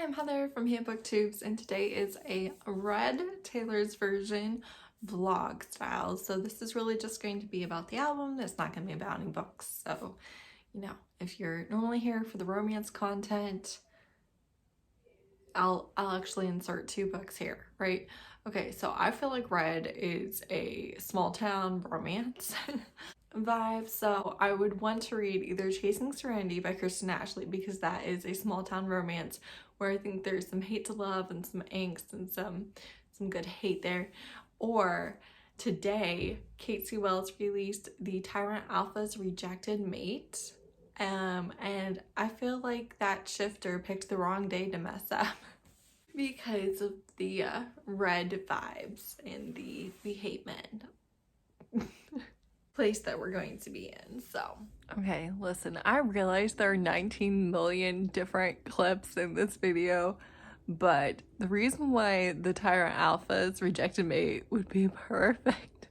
I'm Heather from booktubes, and today is a read Taylor's version vlog style. So this is really just going to be about the album. It's not going to be about any books. So, if you're normally here for the romance content, I'll actually insert 2 books here, right? Okay, so I feel like Red is a small town romance vibe, so I would want to read either Chasing Serenity by Kristen Ashley, because that is a small town romance where I think there's some hate to love and some angst and some good hate there. Or today, Cate Wells released the Tyrant Alpha's Rejected Mate, and I feel like that shifter picked the wrong day to mess up because of the red vibes and the hate men place that we're going to be in. So okay, listen, I realize there are 19 million different clips in this video, but the reason why the Tyrant Alpha's Rejected Mate would be perfect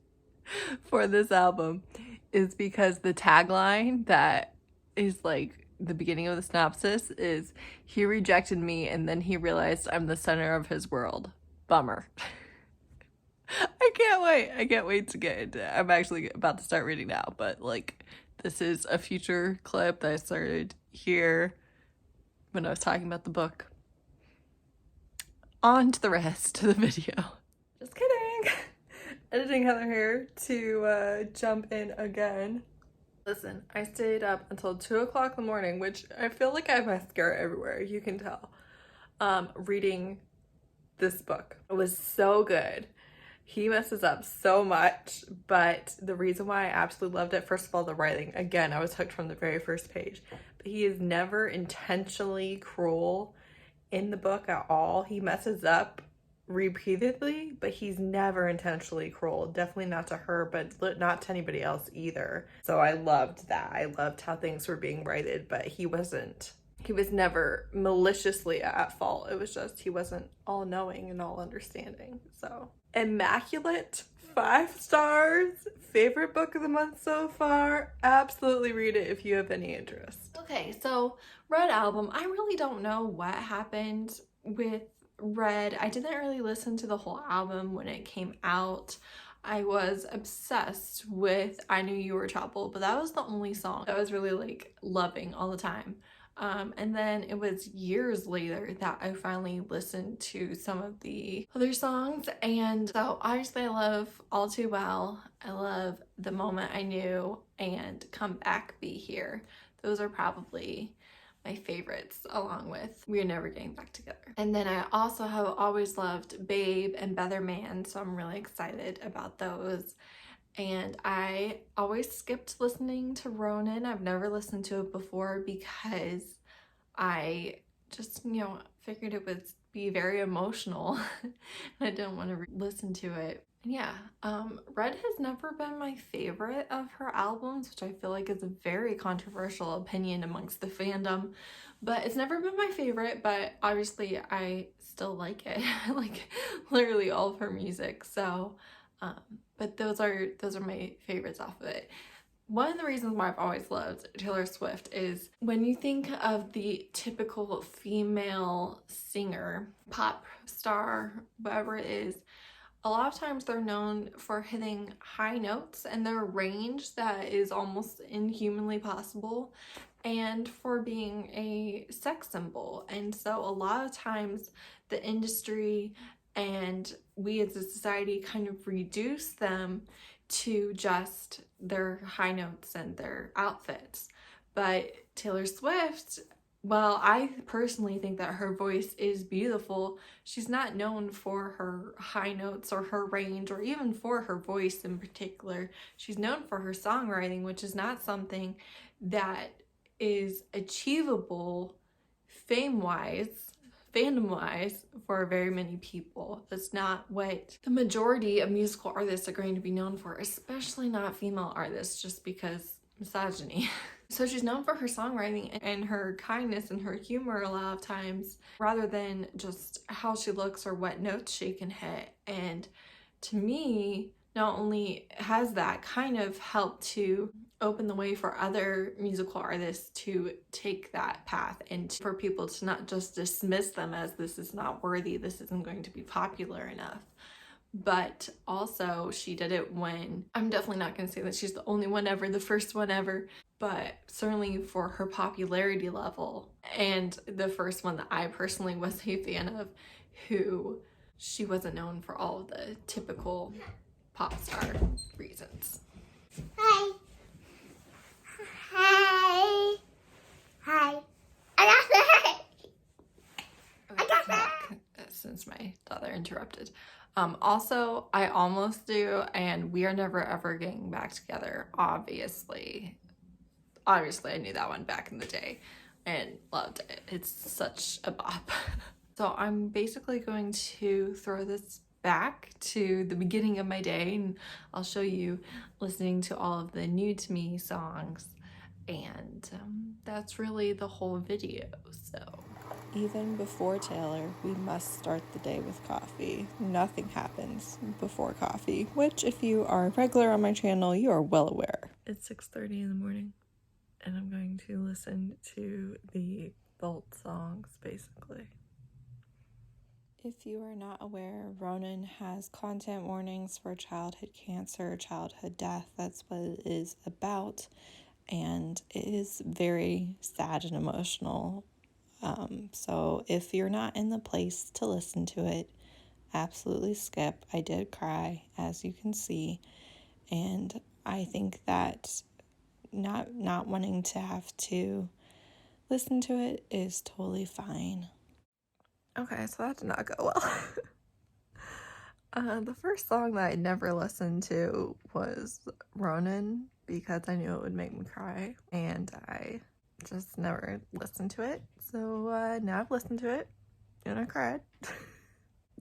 for this album is because the tagline that is like the beginning of the synopsis is, "He rejected me and then he realized I'm the center of his world. Bummer." I can't wait to get into it. I'm actually about to start reading now, but like, this is a future clip that I started here when I was talking about the book. On to the rest of the video. Just kidding. Editing Heather here to jump in again. Listen, I stayed up until 2 o'clock in the morning, which I feel like I have mascara everywhere, you can tell, reading this book. It was so good. He messes up so much, but the reason why I absolutely loved it, first of all, the writing. Again, I was hooked from the very first page. But he is never intentionally cruel in the book at all. He messes up repeatedly, but he's never intentionally cruel. Definitely not to her, but not to anybody else either. So I loved that. I loved how things were being righted, but he was never maliciously at fault. It was just he wasn't all-knowing and all-understanding. So immaculate, 5 stars, favorite book of the month so far. Absolutely read it if you have any interest. Okay, so Red album, I really don't know what happened with Red. I didn't really listen to the whole album when it came out. I was obsessed with I Knew You Were Trouble, but that was the only song I was really like loving all the time. And then it was years later that I finally listened to some of the other songs. And so obviously I love All Too Well. I love The Moment I Knew and Come Back, Be Here. Those are probably my favorites, along with We're Never Getting Back Together. And then I also have always loved Babe and Better Man, so I'm really excited about those. And I always skipped listening to Ronan. I've never listened to it before because I just, figured it would be very emotional and I didn't want to listen to it. Yeah, Red has never been my favorite of her albums, which I feel like is a very controversial opinion amongst the fandom, but it's never been my favorite, but obviously I still like it. I like literally all of her music, so but those are my favorites off of it. One of the reasons why I've always loved Taylor Swift is when you think of the typical female singer, pop star, whatever it is, a lot of times they're known for hitting high notes and their range that is almost inhumanly possible, and for being a sex symbol. And so a lot of times the industry and we as a society kind of reduce them to just their high notes and their outfits. But Taylor Swift, well, I personally think that her voice is beautiful. She's not known for her high notes or her range or even for her voice in particular. She's known for her songwriting, which is not something that is achievable fame-wise, fandom-wise, for very many people. That's not what the majority of musical artists are going to be known for, especially not female artists, just because misogyny. So she's known for her songwriting and her kindness and her humor a lot of times, rather than just how she looks or what notes she can hit. And to me, not only has that kind of helped to open the way for other musical artists to take that path, and for people to not just dismiss them as this is not worthy, this isn't going to be popular enough. But also she did it when, I'm definitely not going to say that she's the only one ever, the first one ever, but certainly for her popularity level, and the first one that I personally was a fan of, who she wasn't known for all of the typical pop star reasons. Hi. Hi. Hi. I got that. Since my daughter interrupted. Also, I almost do, and we are never ever getting back together, obviously. Obviously, I knew that one back in the day and loved it. It's such a bop. So I'm basically going to throw this back to the beginning of my day, and I'll show you listening to all of the new to me songs, and that's really the whole video. So even before Taylor, we must start the day with coffee. Nothing happens before coffee, which if you are regular on my channel, you are well aware. It's 6:30 in the morning, and I'm going to listen to the Bolt songs, basically. If you are not aware, RONAN has content warnings for childhood cancer, childhood death. That's what it is about, and it is very sad and emotional. So if you're not in the place to listen to it, absolutely skip. I did cry, as you can see, and I think that not wanting to have to listen to it is totally fine. Okay, so that did not go well. The first song that I never listened to was RONAN because I knew it would make me cry, and I just never listened to it. So now I've listened to it, and I cried.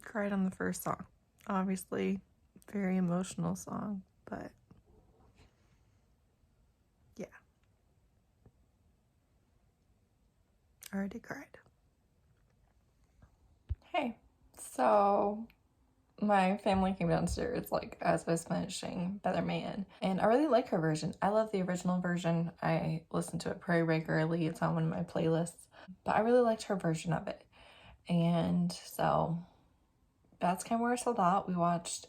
Cried on the first song. Obviously, very emotional song, but yeah. I already cried. Hey, so my family came downstairs like as I was finishing Better Man, and I really like her version. I love the original version. I listen to it pretty regularly. It's on one of my playlists, but I really liked her version of it. And so that's kind of where I saw that. We watched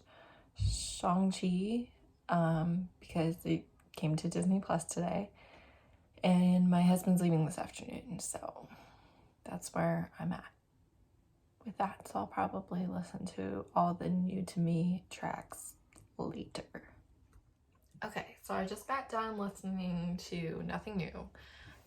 Shang-Chi because it came to Disney Plus today, and my husband's leaving this afternoon, so that's where I'm at with that. So I'll probably listen to all the new to me tracks later. Okay, so I just got done listening to Nothing New,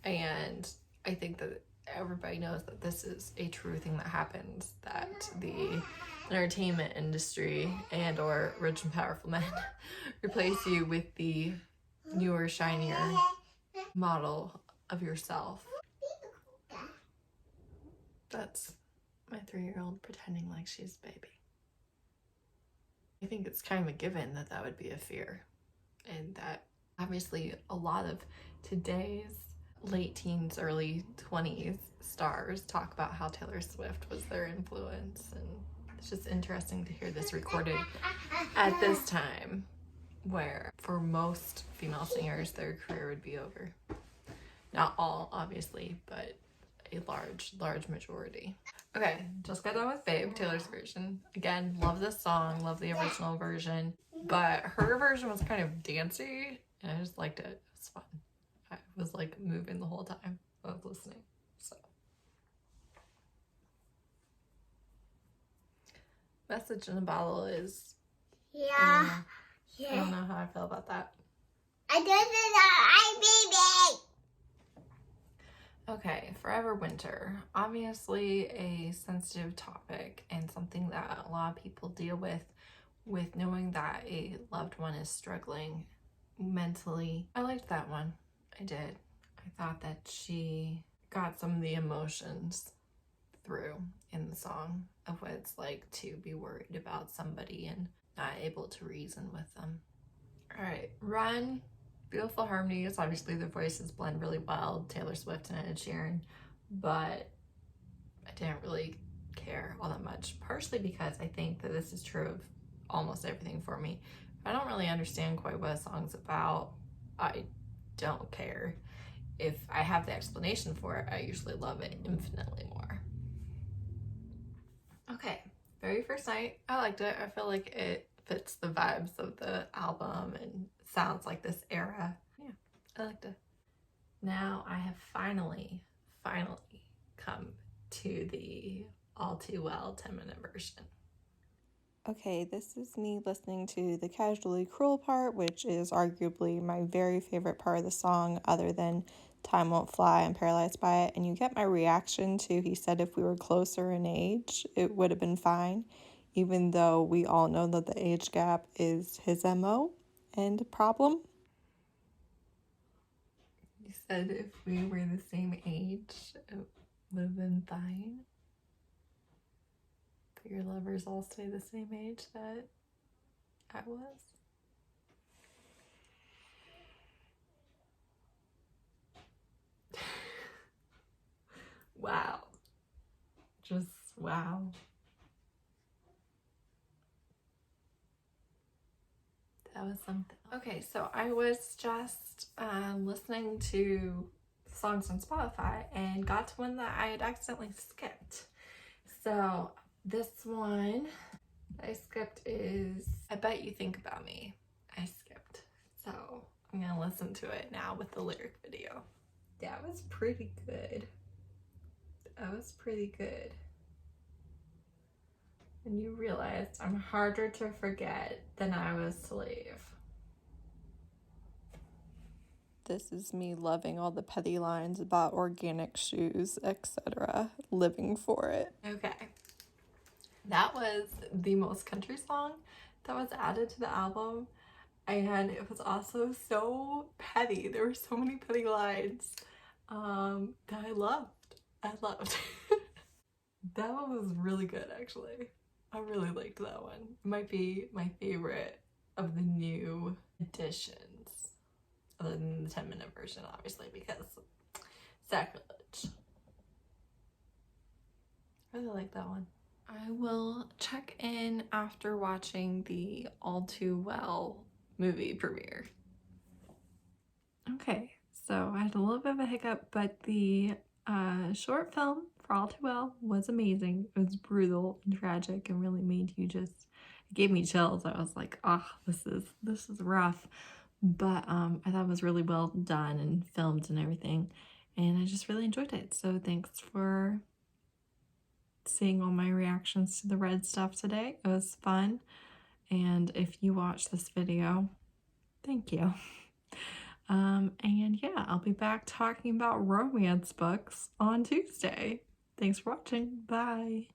and I think that everybody knows that this is a true thing that happens, that the entertainment industry and or rich and powerful men replace you with the newer, shinier model of yourself. That's my 3-year-old pretending like she's a baby. I think it's kind of a given that that would be a fear, and that obviously a lot of today's late teens, early 20s stars talk about how Taylor Swift was their influence, and it's just interesting to hear this recorded at this time where for most female singers their career would be over. Not all, obviously, but a large majority. Okay, just got done with Babe, Taylor's version. Again, love this song, love the original version, but her version was kind of dancey, and I just liked it. It was fun. I was like moving the whole time I was listening, so. Message in a Bottle is, I don't know how I feel about that. Okay, Forever Winter. Obviously a sensitive topic and something that a lot of people deal with knowing that a loved one is struggling mentally. I liked that one. I did. I thought that she got some of the emotions through in the song of what it's like to be worried about somebody and not able to reason with them. All right, Run. Beautiful harmonies. Obviously their voices blend really well, Taylor Swift and Ed Sheeran, but I didn't really care all that much, partially because I think that this is true of almost everything for me. I don't really understand quite what a song's about. I don't care. If I have the explanation for it, I usually love it infinitely more. Okay, very first night, I liked it. I feel like it fits the vibes of the album and sounds like this era. Yeah, I liked it. Now I have finally come to the All Too Well 10-minute version. Okay, this is me listening to the casually cruel part, which is arguably my very favorite part of the song, other than Time Won't Fly and Paralyzed by It. And you get my reaction to, he said if we were closer in age, it would have been fine, even though we all know that the age gap is his MO and problem. You said if we were the same age, it would have been fine. But your lovers all stay the same age that I was. Wow. Just wow. That was something. Okay, so I was just listening to songs on Spotify and got to one that I had accidentally skipped. So this one I skipped is I Bet You Think About Me. I skipped. So I'm gonna listen to it now with the lyric video. That was pretty good. That was pretty good. And you realized I'm harder to forget than I was to leave. This is me loving all the petty lines about organic shoes, etc., living for it. Okay. That was the most country song that was added to the album. And it was also so petty. There were so many petty lines that I loved. That one was really good, actually. I really liked that one. It might be my favorite of the new additions, other than the 10-minute version, obviously, because sacrilege. I really like that one. I will check in after watching the All Too Well movie premiere. Okay, so I had a little bit of a hiccup, but the short film for All Too Well was amazing. It was brutal and tragic and really made you just, it gave me chills. I was like, oh, this is rough. But I thought it was really well done and filmed and everything. And I just really enjoyed it. So thanks for seeing all my reactions to the red stuff today. It was fun. And if you watch this video, thank you. And yeah, I'll be back talking about romance books on Tuesday. Thanks for watching. Bye.